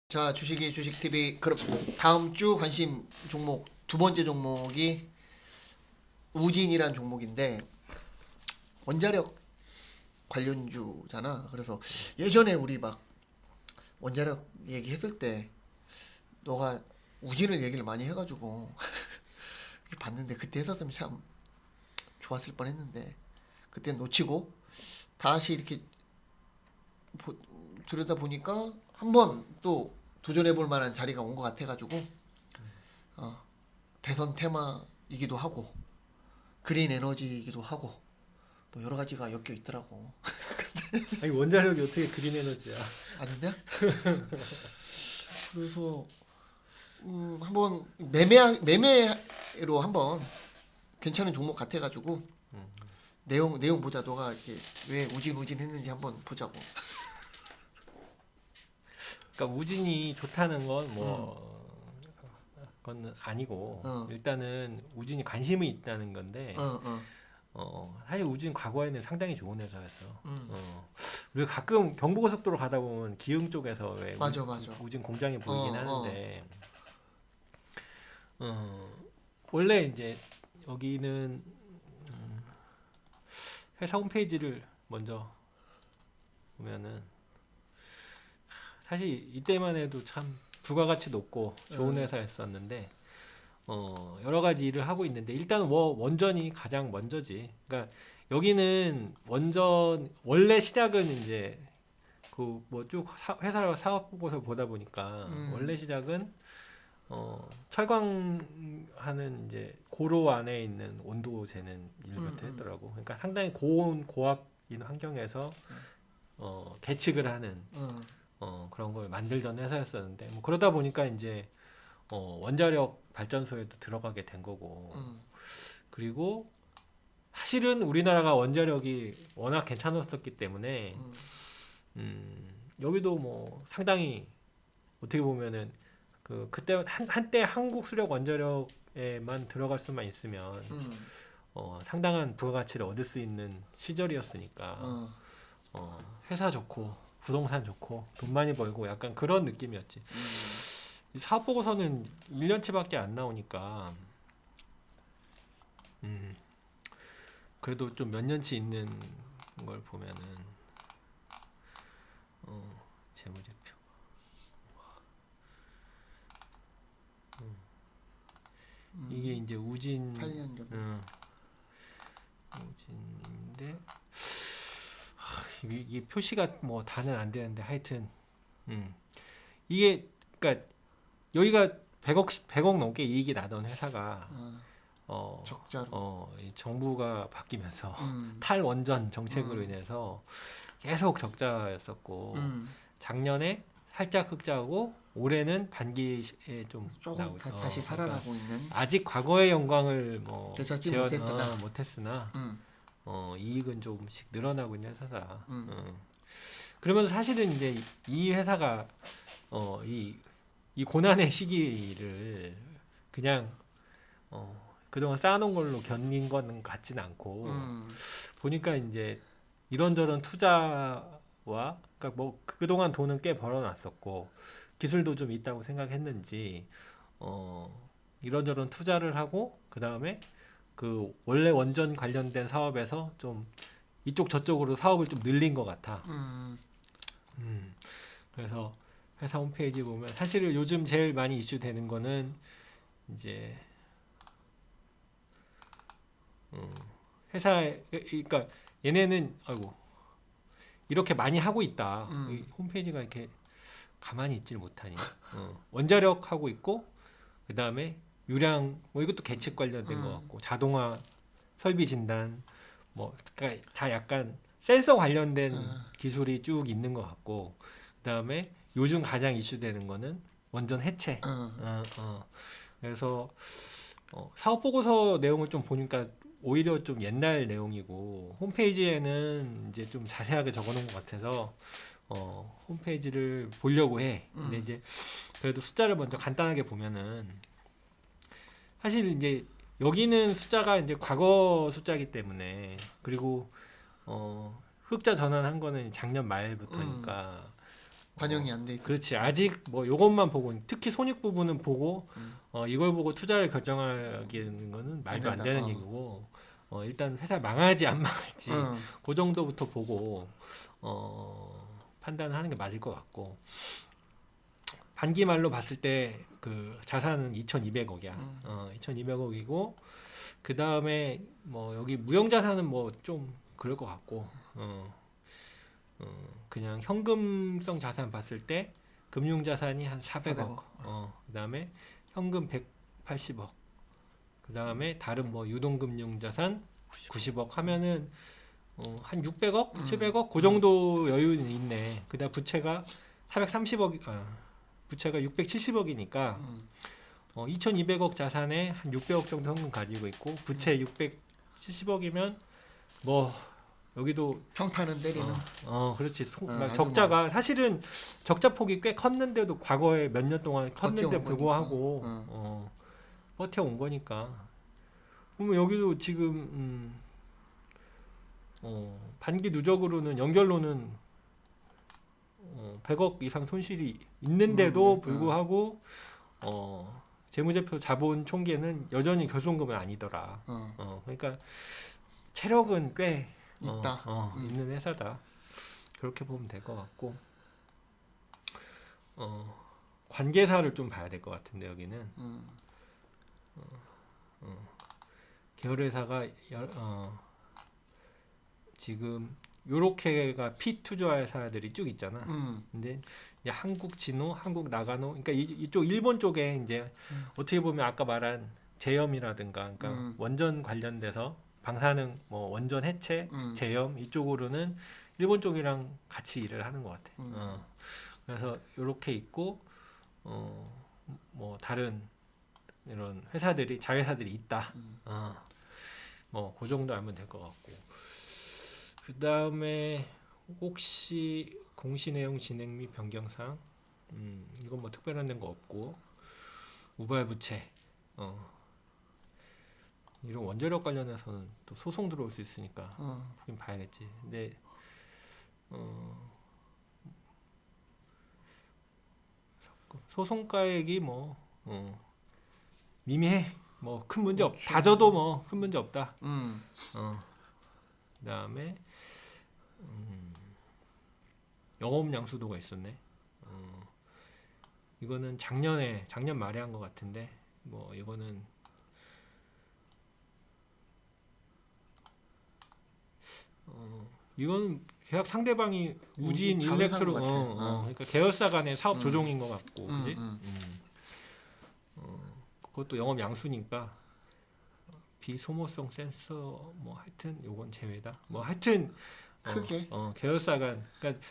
자, 주식이 주식TV. 그럼 다음 주 관심 종목 두 번째 종목이 우진이란 종목인데 원자력 관련주잖아. 그래서 예전에 우리 막 원자력 얘기했을 때 너가 우진을 얘기를 많이 해가지고 이렇게 봤는데 그때 했었으면 참 좋았을 뻔했는데 그때 놓치고 다시 이렇게 들여다 보니까 한번 또 도전해볼 만한 자리가 온 것 같아가지고 대선 테마이기도 하고 그린 에너지이기도 하고 뭐 여러 가지가 엮여 있더라고. 아니 원자력이 어떻게 그린 에너지야? 아닌데? 그래서 한번 매매로 한번 괜찮은 종목 같아가지고 내용 보자. 너가 이렇게 왜 우진 했는지 한번 보자고. 그러니까 우진이 좋다는 건 뭐 그건 아니고 일단은 우진이 관심이 있다는 건데 사실 우진 과거에는 상당히 좋은 회사였어. 우리가 가끔 경부고속도로 가다 보면 기흥 쪽에서 왜 맞아. 우진 공장이 보이긴 하는데 원래 이제 여기는 회사 홈페이지를 먼저 보면은 사실 이때만 해도 참 부가가치 높고 좋은 회사였었는데 여러 가지 일을 하고 있는데 일단 원전이 가장 먼저지. 그러니까 여기는 원전 원래 시작은 이제 그 뭐 쭉 회사 사업 보고서 보다 보니까 원래 시작은 철광하는 이제 고로 안에 있는 온도 재는 일부터 했더라고. 그러니까 상당히 고온 고압인 환경에서 계측을 하는 그런 걸 만들던 회사였었는데 뭐 그러다 보니까 이제 원자력 발전소에도 들어가게 된 거고 그리고 사실은 우리나라가 원자력이 워낙 괜찮았었기 때문에 여기도 뭐 상당히 어떻게 보면은 그때 한때 한국 수력 원자력에만 들어갈 수만 있으면 상당한 부가가치를 얻을 수 있는 시절이었으니까 회사 좋고 부동산 좋고 돈 많이 벌고 약간 그런 느낌이었지. 이 사업 보고서는 1년치밖에 안 나오니까 그래도 좀 몇 년치 있는 걸 보면은 재무제표 이게 이제 우진 8년 전. 우진인데 이게 표시가 뭐 다는 안 되는데 하여튼 이게 그러니까 여기가 100억 넘게 이익이 나던 회사가 적자로. 이 정부가 바뀌면서 탈원전 정책으로 인해서 계속 적자였었고 작년에 살짝 흑자고 올해는 반기에 좀 조금 나오죠. 다시 살아나고 있는. 아직 과거의 영광을 뭐 되찾지 못했으나 음. 이익은 조금씩 늘어나고 있는 회사다. 그러면서 사실은 이제 이 회사가 이 고난의 시기를 그냥 그동안 쌓아놓은 걸로 견딘 건 같지는 않고 보니까 이제 이런저런 투자와 그러니까 뭐 그동안 돈은 꽤 벌어놨었고 기술도 좀 있다고 생각했는지 이런저런 투자를 하고 그 다음에 그 원래 원전 관련된 사업에서 좀 이쪽 저쪽으로 사업을 좀 늘린 것 같아. 그래서 회사 홈페이지 보면 사실 요즘 제일 많이 이슈되는 거는 이제 회사에 그러니까 얘네는 아이고 이렇게 많이 하고 있다. 이 홈페이지가 이렇게 가만히 있질 못하니 원자력 하고 있고 그 다음에 유량 뭐 이것도 계측 관련된 것 같고 자동화 설비 진단 뭐 그러니까 다 약간 센서 관련된 기술이 쭉 있는 것 같고 그 다음에 요즘 가장 이슈되는 거는 원전 해체. 그래서 사업 보고서 내용을 좀 보니까 오히려 좀 옛날 내용이고 홈페이지에는 이제 좀 자세하게 적어놓은 것 같아서 홈페이지를 보려고 해. 근데 이제 그래도 숫자를 먼저 간단하게 보면은 사실 이제 여기는 숫자가 이제 과거 숫자이기 때문에 그리고 흑자 전환한 거는 작년 말부터니까 반영이 안 돼 있어. 그렇지. 아직 뭐 요것만 보고 특히 손익 부분은 보고 음. 이걸 보고 투자를 결정하기는 거는 말도 안 된다. 되는 얘기고 일단 회사 망할지 안 망할지 응. 그 정도부터 보고 판단을 하는 게 맞을 것 같고 반기말로 봤을 때 그 자산은 2,200억이야. 2,200억이고 그 다음에 뭐 여기 무형 자산은 뭐 좀 그럴 것 같고 그냥 현금성 자산 봤을 때 금융 자산이 한 400억. 400억. 그다음에 현금 180억. 그다음에 다른 뭐 유동금융 자산 90억 하면은 한 600억, 700억 그 정도 여유는 있네. 그다음 부채가 430억 부채가 670억이니까 2,200억 자산에 한 600억 정도 현금 가지고 있고 부채 670억이면 뭐 여기도 평타는 때리는. 그렇지. 아주 적자가 사실은 적자 폭이 꽤 컸는데도 과거에 몇 년 동안 컸는데 버텨온 불구하고 거니까. 버텨온 거니까. 그러면 여기도 지금 반기 누적으로는 연결로는 100억 이상 손실이 있는데도 불구하고 재무제표 자본 총계는 여전히 결손금은 아니더라. 그러니까 체력은 꽤 있다. 있는 회사다. 그렇게 보면 될 것 같고 관계사를 좀 봐야 될 것 같은데 여기는 계열회사가 지금 요렇게가 피투자 회사들이 쭉 있잖아. 근데 이제 한국 진호, 한국 나가노, 그러니까 이쪽 일본 쪽에 이제 어떻게 보면 아까 말한 제염이라든가, 그러니까 원전 관련돼서 방사능, 뭐 원전 해체, 제염 이쪽으로는 일본 쪽이랑 같이 일을 하는 것 같아. 그래서 요렇게 있고, 뭐 다른 이런 회사들이 자회사들이 있다. 뭐 그 정도 알면 될 것 같고. 그 다음에 혹시 공시 내용 진행 및 변경사항, 이건 뭐 특별한 데는 거 없고 우발 부채, 이런 원자력 관련해서는 또 소송 들어올 수 있으니까 보긴 봐야겠지. 근데 소송가액이 뭐 미미해. 뭐 큰 문제 없. 다져도 뭐 큰 문제 없다. 그다음에 영업 양수도가 있었네. 이거는 작년 말에 한 것 같은데 뭐 이거는 이건 계약 상대방이 우진 자회사인 일렉트로 것 같아. 그러니까 계열사 간의 사업 조종인 것 같고 그지? 그것도 영업 양수니까 비소모성 센서 뭐 하여튼 요건 제외다. 뭐 하여튼 크게. 계열사 간 그러니까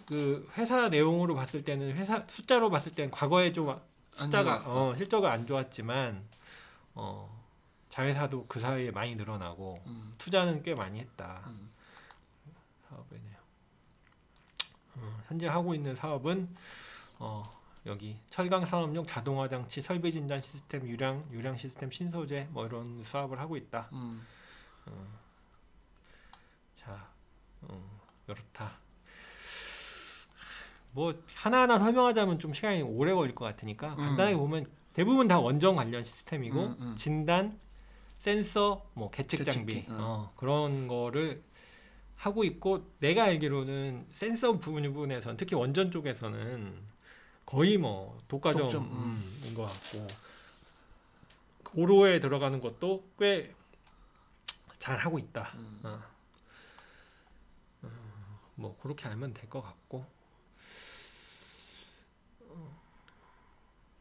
그 회사 내용으로 봤을 때는 회사 숫자로 봤을 때는 과거에 좀 숫자가 실적은 안 좋았지만 자회사도 그 사이에 많이 늘어나고 투자는 꽤 많이 했다. 사업이네요. 현재 하고 있는 사업은 여기 철강 산업용 자동화 장치 설비 진단 시스템 유량 시스템 신소재 뭐 이런 사업을 하고 있다. 자, 이렇다. 뭐 하나하나 설명하자면 좀 시간이 오래 걸릴 것 같으니까 간단하게 보면 대부분 다 원전 관련 시스템이고 진단, 센서, 뭐 계측 장비 그런 거를 하고 있고 내가 알기로는 센서 부분에서는 특히 원전 쪽에서는 거의 뭐 독과점인 것 같고 고로에 들어가는 것도 꽤 잘 하고 있다. 뭐 그렇게 알면 될 것 같고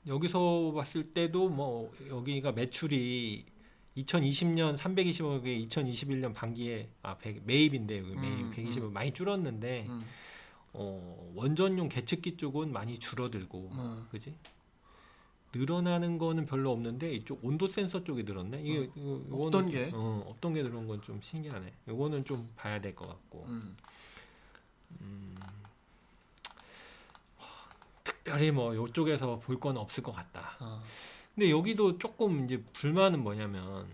여기서 봤을 때도 뭐 여기가 매출이 2020년 320억에 2021년 반기에 매입인데 여기 매입 120억 많이 줄었는데 원전용 계측기 쪽은 많이 줄어들고 그지? 늘어나는 거는 별로 없는데 이쪽 온도 센서 쪽이 늘었네. 이거는 없던 게. 없던 게 늘어난 건 좀 신기하네. 이거는 좀 봐야 될 것 같고. 특별히 뭐 이쪽에서 볼 건 없을 것 같다. 근데 여기도 조금 이제 불만은 뭐냐면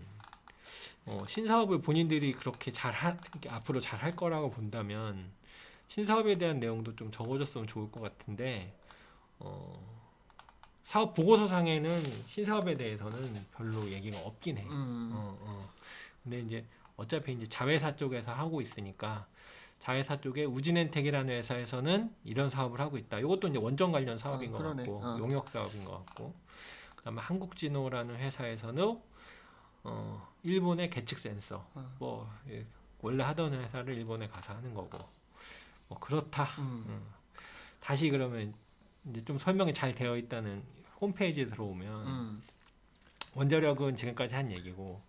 신사업을 본인들이 그렇게 이렇게 앞으로 잘 할 거라고 본다면 신사업에 대한 내용도 좀 적어줬으면 좋을 것 같은데 사업 보고서상에는 신사업에 대해서는 별로 얘기가 없긴 해. 근데 이제 어차피 이제 자회사 쪽에서 하고 있으니까 자회사 쪽에 우진엔텍이라는 회사에서는 이런 사업을 하고 있다. 이것도 이제 원전 관련 사업인 것 그러네. 같고 용역 사업인 것 같고 그다음에 한국진호라는 회사에서는 일본의 계측 센서 뭐 원래 하던 회사를 일본에 가서 하는 거고 뭐 그렇다. 다시 그러면 이제 좀 설명이 잘 되어 있다는 홈페이지에 들어오면 원자력은 지금까지 한 얘기고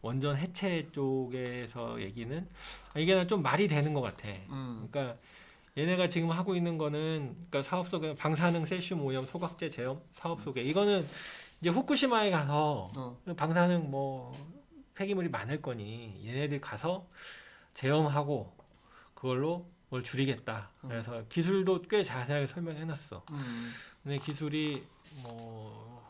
원전 해체 쪽에서 얘기는 이게 좀 말이 되는 것 같아. 그러니까 얘네가 지금 하고 있는 거는 그러니까 사업 속에 방사능 세슘 오염 소각제 제염 사업 속에 이거는 이제 후쿠시마에 가서 방사능 뭐 폐기물이 많을 거니 얘네들 가서 제염하고 그걸로 뭘 줄이겠다. 그래서 기술도 꽤 자세하게 설명해 놨어. 근데 기술이 뭐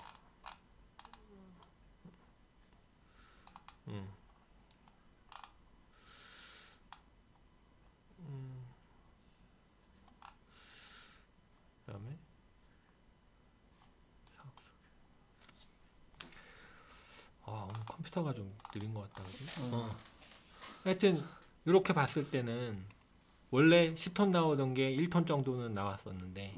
그다음에 오늘 컴퓨터가 좀 느린 것 같다. 그지? 하여튼 이렇게 봤을 때는 원래 10톤 나오던 게 1톤 정도는 나왔었는데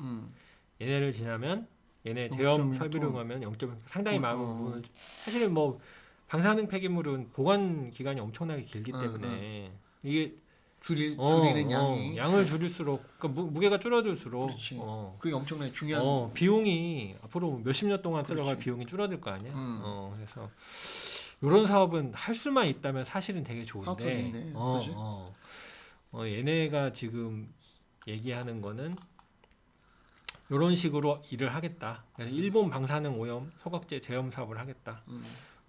얘네를 지나면 얘네 제염 0.1 설비로 톤. 가면 0.1 상당히 많은 부분을 사실은 뭐 방사능 폐기물은 보관 기간이 엄청나게 길기 때문에 이게 줄이는 양이. 양을 줄일수록 그러니까 무게가 줄어들수록 그렇지. 그게 엄청나게 중요한. 비용이 앞으로 몇십 년 동안 들어갈 그렇지. 비용이 줄어들 거 아니야. 그래서 이런 사업은 할 수만 있다면 사실은 되게 사업성이 좋은데 있네. 그지? 얘네가 지금 얘기하는 거는 이런 식으로 일을 하겠다. 그래서 일본 방사능 오염 소각제 제염 사업을 하겠다.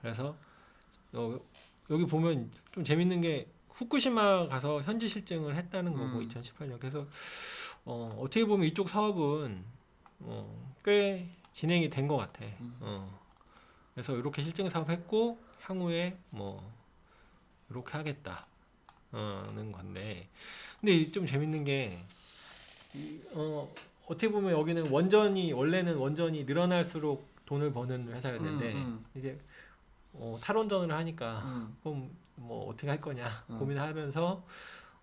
그래서 여기 보면 좀 재밌는 게 후쿠시마 가서 현지 실증을 했다는 거고 2018년. 그래서 어떻게 보면 이쪽 사업은 꽤 진행이 된 것 같아. 그래서 이렇게 실증 사업했고 향후에 뭐 이렇게 하겠다는 건데, 근데 좀 재밌는 게 어떻게 보면 여기는 원래는 원전이 늘어날수록 돈을 버는 회사였는데 이제 탈원전을 하니까 그럼 뭐 어떻게 할 거냐 고민하면서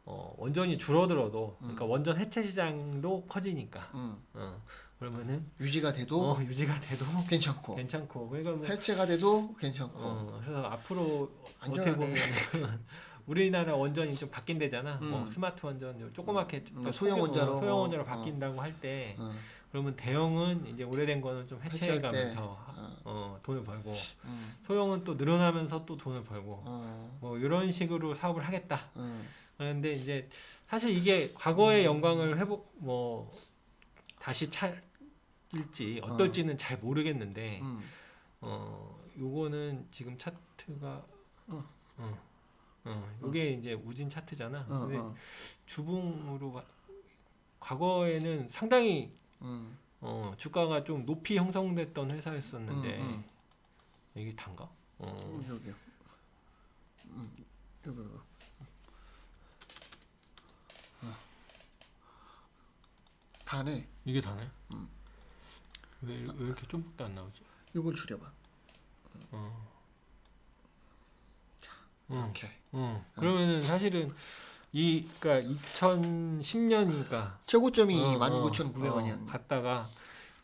원전이 줄어들어도 그러니까 원전 해체 시장도 커지니까 그러면은 유지가 돼도 유지가 돼도 괜찮고 그러니까 뭐 해체가 돼도 괜찮고. 그래서 앞으로 안전하네. 어떻게 보면 우리나라 원전이 좀 바뀐대잖아. 뭐 스마트 원전 조그맣게 소형 원자로 소형 원자로 바뀐다고 할 때 그러면 대형은 이제 오래된 거는 좀 해체할 해체해가면서 돈을 벌고 소형은 또 늘어나면서 또 돈을 벌고 뭐 이런 식으로 사업을 하겠다. 그런데 이제 사실 이게 과거의 영광을 뭐 다시 찾을지 어떨지는 잘 모르겠는데 요거는 지금 차트가 요게 이제 우진 차트잖아. 근데 주봉으로 과거에는 상당히 주가가 좀 높이 형성됐던 회사였었는데 이게 단가? 여기. 여기. 다네. 이게 다네? 왜 이렇게 좀밖에 안 나오지? 이걸 줄여봐. 이렇게. 그러면은 사실은 그러니까 2010년이니까 최고점이 19,900원이었네. 갔다가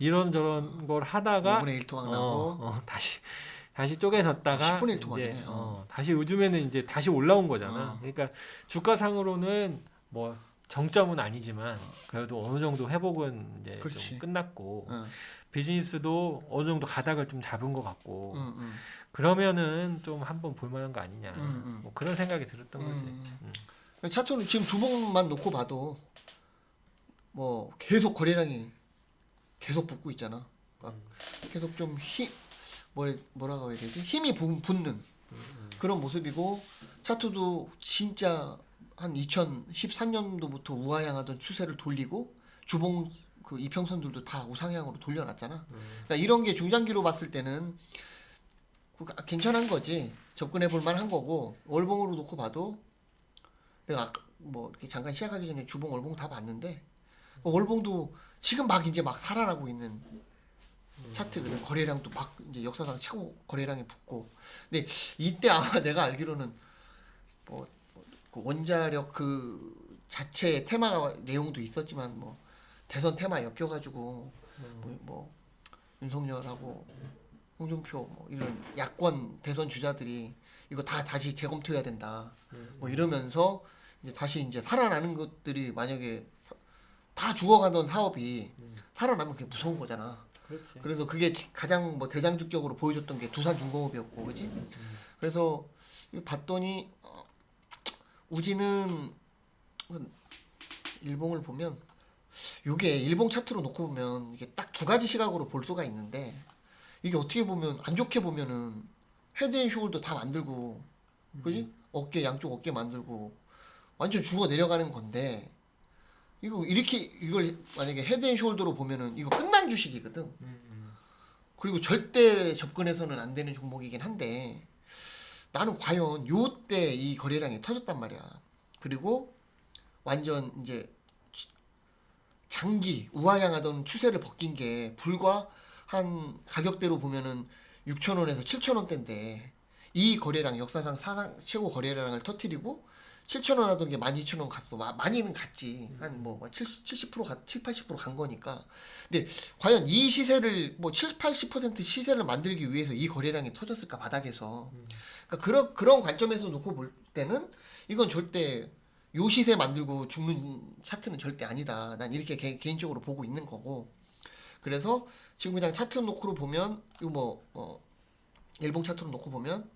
이런저런 걸 하다가 5분의 1 토막 나고 다시 쪼개졌다가 10분의 1 이제 토막이네. 다시 요즘에는 이제 다시 올라온 거잖아. 어. 그러니까 주가상으로는 뭐 정점은 아니지만 그래도 어느 정도 회복은 이제 그렇지. 좀 끝났고 비즈니스도 어느 정도 가닥을 좀 잡은 것 같고 응. 그러면은 좀 한번 볼만한 거 아니냐 뭐 그런 생각이 들었던 거지. 차트는 지금 주봉만 놓고 봐도 뭐 계속 거래량이 계속 붙고 있잖아. 그러니까 계속 좀 뭐라고 해야 되지? 힘이 붙는 그런 모습이고 차트도 진짜 한 2013년도부터 우하향하던 추세를 돌리고 주봉 그 이평선들도 다 우상향으로 돌려놨잖아. 그러니까 이런 게 중장기로 봤을 때는 괜찮은 거지. 접근해 볼 만한 거고 월봉으로 놓고 봐도 내가 아까 뭐 이렇게 잠깐 시작하기 전에 주봉 월봉 다 봤는데 월봉도 지금 막 이제 막 살아나고 있는 차트거든. 거래량도 막 이제 역사상 최고 거래량이 붙고. 근데 이때 아마 내가 알기로는 그 원자력 그 자체의 테마 내용도 있었지만 뭐 대선 테마 엮여가지고 뭐 윤석열하고 홍준표 뭐 이런 야권 대선 주자들이 이거 다 다시 재검토해야 된다. 뭐 이러면서 이제 다시 이제 살아나는 것들이 만약에 다 죽어가던 사업이 살아나면 그게 무서운 거잖아. 그렇지. 그래서 그게 가장 뭐 대장적으로 보여줬던 게 두산중공업이었고, 그지? 그래서 봤더니 우지는 일봉을 보면 이게 일봉 차트로 놓고 보면 이게 딱 두 가지 시각으로 볼 수가 있는데 이게 어떻게 보면 안 좋게 보면은 헤드앤숄더 다 만들고, 그지? 어깨 양쪽 어깨 만들고 완전 죽어 내려가는 건데 이거 이렇게 이걸 만약에 헤드앤숄더로 보면은 이거 끝난 주식이거든. 그리고 절대 접근해서는 안 되는 종목이긴 한데 나는 과연 요때 이 거래량이 터졌단 말이야. 그리고 완전 이제 장기 우하향하던 추세를 벗긴 게 불과 한 가격대로 보면은 6,000원에서 7,000원대인데 이 거래량 역사상 사상 최고 거래량을 터뜨리고 7,000원 하던 게 12,000원 갔어. 많이는 갔지. 한 뭐 80%간 거니까. 근데 과연 이 시세를 뭐 7, 80% 시세를 만들기 위해서 이 거래량이 터졌을까 바닥에서. 그러니까 그런 관점에서 놓고 볼 때는 이건 절대 요 시세 만들고 죽는 차트는 절대 아니다. 난 이렇게 개인적으로 보고 있는 거고. 그래서 지금 그냥 차트 놓고로 보면 이거 일봉 차트로 놓고 보면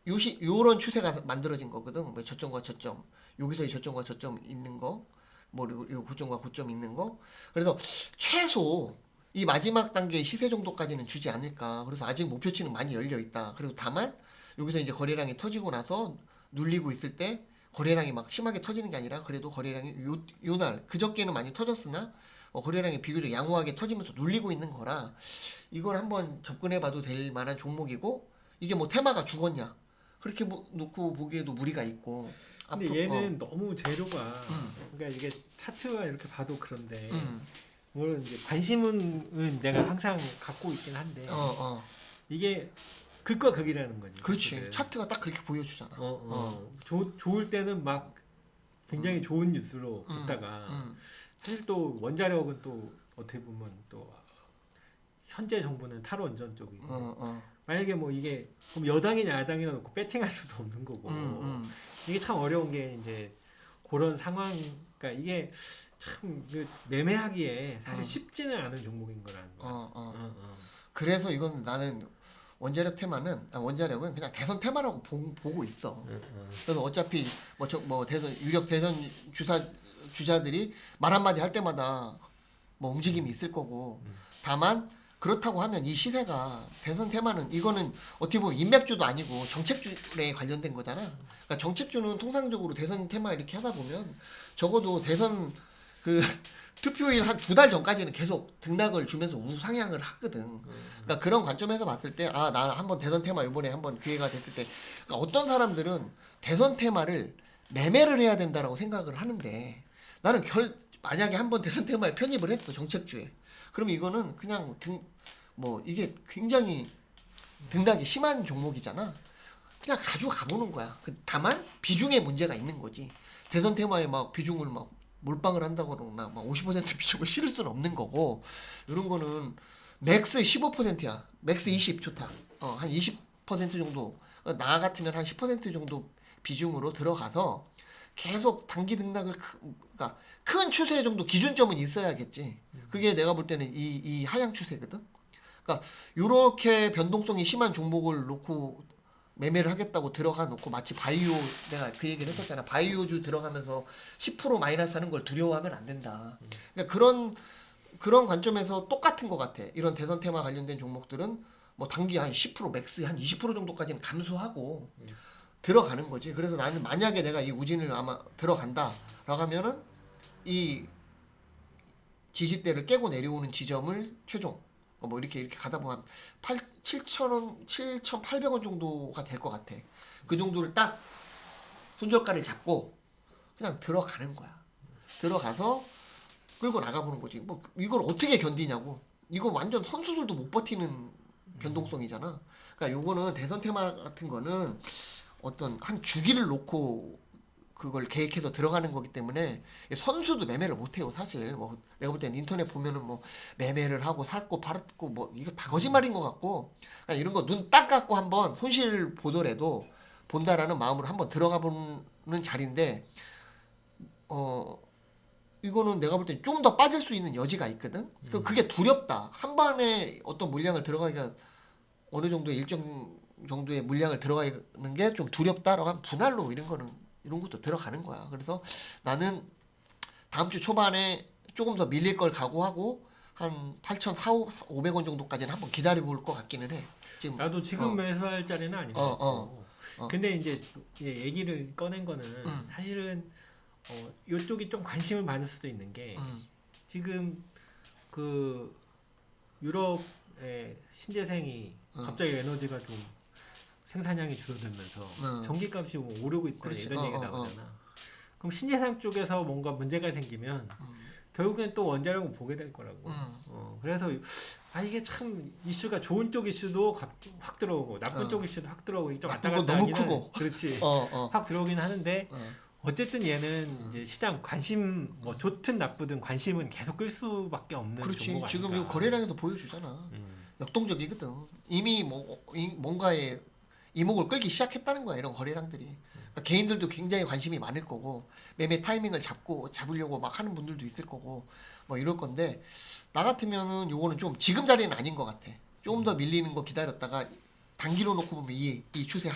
요런 추세가 만들어진 거거든. 뭐 저점과 저점, 여기서의 저점과 저점 있는 거, 뭐 그리고 요 고점과 고점 있는 거. 그래서 최소 이 마지막 단계의 시세 정도까지는 주지 않을까. 그래서 아직 목표치는 많이 열려 있다. 그리고 다만 여기서 이제 거래량이 터지고 나서 눌리고 있을 때 거래량이 막 심하게 터지는 게 아니라 그래도 거래량이 요날 그저께는 많이 터졌으나 거래량이 비교적 양호하게 터지면서 눌리고 있는 거라 이걸 한번 접근해봐도 될 만한 종목이고 이게 뭐 테마가 죽었냐 그렇게 놓고 보기에도 무리가 있고. 근데 얘는 너무 재료가 그러니까 이게 차트가 이렇게 봐도 그런데 물론 이제 관심은 내가 항상 갖고 있긴 한데 이게 극과 극이라는 거지. 그렇지. 사실은. 차트가 딱 그렇게 보여주잖아. 좋을 때는 막 굉장히 좋은 뉴스로 듣다가 사실 또 원자력은 또 어떻게 보면 또 현재 정부는 탈원전 쪽이고 만약에 뭐 이게 그럼 여당이냐 야당이냐 놓고 배팅할 수도 없는 거고 이게 참 어려운 게 이제 그런 상황. 그러니까 이게 참 매매하기에 사실 쉽지는 않은 종목인 거라는 거야. 그래서 이건 나는 원자력은 그냥 대선 테마라고 보고 있어. 그래서 어차피 대선 유력 대선 주자들이 말 한마디 할 때마다 뭐 움직임이 있을 거고. 다만 그렇다고 하면 이 시세가 대선 테마는 이거는 어떻게 보면 인맥주도 아니고 정책주에 관련된 거잖아. 그러니까 정책주는 통상적으로 대선 테마 이렇게 하다 보면 적어도 대선 그 투표일 한 2달 전까지는 계속 등락을 주면서 우상향을 하거든. 그러니까 그런 관점에서 봤을 때 나 한번 대선 테마 이번에 한번 기회가 됐을 때 그러니까 어떤 사람들은 대선 테마를 매매를 해야 된다라고 생각을 하는데 나는 만약에 한번 대선 테마에 편입을 했어 정책주에. 그러면 이거는 그냥 이게 굉장히 등락이 심한 종목이잖아. 그냥 가보는 거야. 다만 비중에 문제가 있는 거지. 대선 테마에 막 비중을 막 몰빵을 한다고 그러나 막 50% 비중을 실을 수는 없는 거고 이런 거는 맥스 15%야. 맥스 20 좋다. 한 20% 정도 나 같으면 한 10% 정도 비중으로 들어가서 계속 단기 등락을 그러니까 큰 추세 정도 기준점은 있어야겠지. 그게 내가 볼 때는 이 하향 추세거든. 그러니까 요렇게 변동성이 심한 종목을 놓고 매매를 하겠다고 들어가 놓고 마치 바이오 내가 그 얘기를 했었잖아. 바이오주 들어가면서 10% 마이너스 하는 걸 두려워하면 안 된다. 그러니까 그런 그런 관점에서 똑같은 것 같아. 이런 대선 테마 관련된 종목들은 뭐 단기 한 10% 맥스 한 20% 정도까지는 감수하고 들어가는 거지. 그래서 나는 만약에 내가 이 우진을 아마 들어간다라고 하면은 이 지지대를 깨고 내려오는 지점을 최종 뭐 이렇게 가다 보면 7,000원, 7,800원 정도가 될 것 같아. 그 정도를 딱 손절가를 잡고 그냥 들어가는 거야. 들어가서 끌고 나가보는 거지. 뭐 이걸 어떻게 견디냐고. 이거 완전 선수들도 못 버티는 변동성이잖아. 그러니까 요거는 대선 테마 같은 거는 어떤 한 주기를 놓고 그걸 계획해서 들어가는 거기 때문에 선수도 매매를 못 해요, 사실. 뭐 내가 볼 땐 인터넷 보면은 뭐 매매를 하고 샀고 팔았고 뭐 이거 다 거짓말인 것 같고 그냥 이런 거 눈 딱 감고 한번 손실 보더라도 본다라는 마음으로 한번 들어가 보는 자리인데 이거는 내가 볼 땐 좀 더 빠질 수 있는 여지가 있거든. 그게 두렵다. 한 번에 어떤 물량을 들어가기가 어느 정도의 일정 정도의 물량을 들어가는 게 좀 두렵다라고 하면 분할로 이런 거는 이런 것도 들어가는 거야. 그래서 나는 다음 주 초반에 조금 더 밀릴 걸 각오하고 한 8,400원 정도까지는 한번 기다려 볼 것 같기는 해. 지금 나도 지금 매수할 자리는 아닌 것 어, 같고. 어. 근데 이제 얘기를 꺼낸 거는 사실은 이쪽이 좀 관심을 받을 수도 있는 게 지금 그 유럽의 신재생이 갑자기 에너지가 좀 생산량이 줄어들면서 전기값이 뭐 오르고 있다 그렇지. 이런 얘기 나오잖아. 그럼 신재생 쪽에서 뭔가 문제가 생기면 결국엔 또 원자력을 보게 될 거라고. 그래서 이게 참 이슈가 좋은 쪽 이슈도 확 들어오고 나쁜 쪽 이슈도 확 들어오고 좀 왔다 나쁜 건 갔다 너무 하기는 크고. 그렇지. 어. 확 들어오긴 하는데 어. 어쨌든 얘는 이제 시장 관심 뭐 좋든 나쁘든 관심은 계속 끌 수밖에 없는 그렇지. 종목 지금 아닌가. 이 거래량에서 보여주잖아. 역동적이거든. 이미 뭔가에 이목을 끌기 시작했다는 거야. 이런 거래량들이. 그러니까 개인들도 굉장히 관심이 많을 거고 매매 타이밍을 잡으려고 막 하는 분들도 있을 거고 뭐 이럴 건데 나 같으면은 요거는 좀 지금 자리는 아닌 것 같아. 조금 더 밀리는 거 기다렸다가 단기로 놓고 보면 이 추세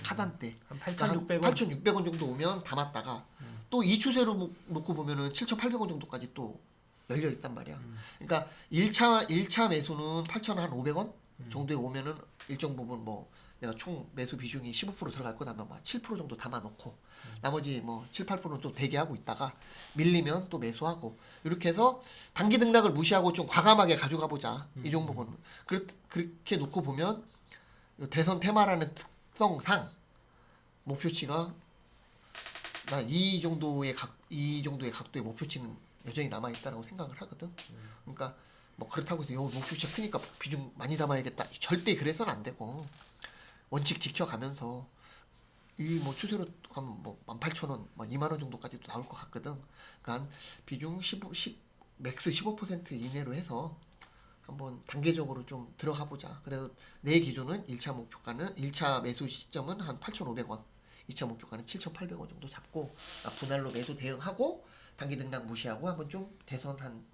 하단대 한 그러니까 한 8,600원 8,600원 정도 오면 담았다가 또 이 추세로 놓고 보면은 7,800원 정도까지 또 열려 있단 말이야. 그러니까 1차 매수는 8,500원 정도에 오면은 일정 부분 뭐 내가 총 매수 비중이 15% 들어갈 거다면 막 7% 정도 담아 놓고 나머지 뭐 7, 8%는 좀 대기하고 있다가 밀리면 또 매수하고 이렇게 해서 단기 등락을 무시하고 좀 과감하게 가져가 보자. 이 종목은. 그렇게 놓고 보면 대선 테마라는 특성상 목표치가 나 이 정도의 각도의 목표치는 여전히 남아 있다라고 생각을 하거든. 그러니까 뭐 그렇다고 해서 요 목표치가 크니까 비중 많이 담아야겠다. 절대 그래서는 안 되고 원칙 지켜가면서 이 뭐 추세로 가면 뭐 18,000원, 뭐 2만 원 정도까지도 나올 것 같거든. 그러니까 비중 10 맥스 15% 이내로 해서 한번 단계적으로 좀 들어가 보자. 그래서 내 기준은 1차 매수 시점은 한 8,500원. 2차 목표가는 7,800원 정도 잡고 분할로 매수 대응하고 단기 등락 무시하고 한번 좀 대선 한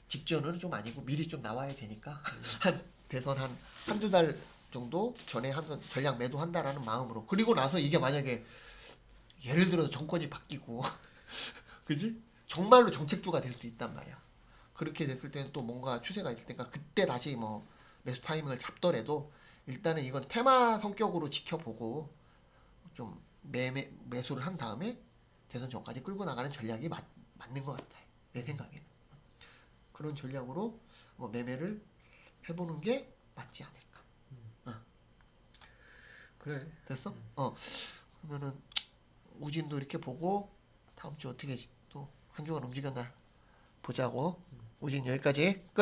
직전은 좀 아니고 미리 좀 나와야 되니까 한 대선 한 한두 달 정도 전에 한번 전략 매도한다라는 마음으로 그리고 나서 이게 만약에 예를 들어 정권이 바뀌고 그지? 정말로 정책주가 될 수 있단 말이야. 그렇게 됐을 때는 또 뭔가 추세가 있을 테니까 그때 다시 뭐 매수 타이밍을 잡더라도 일단은 이건 테마 성격으로 지켜보고 좀 매수를 한 다음에 대선 전까지 끌고 나가는 전략이 맞는 것 같아. 내 생각에는. 그런 전략으로 뭐 매매를 해보는 게 맞지 않을까. 그래. 됐어? 그러면은 우진도 이렇게 보고 다음 주 어떻게 또 한 주간 움직였나 보자고. 우진 여기까지 끝.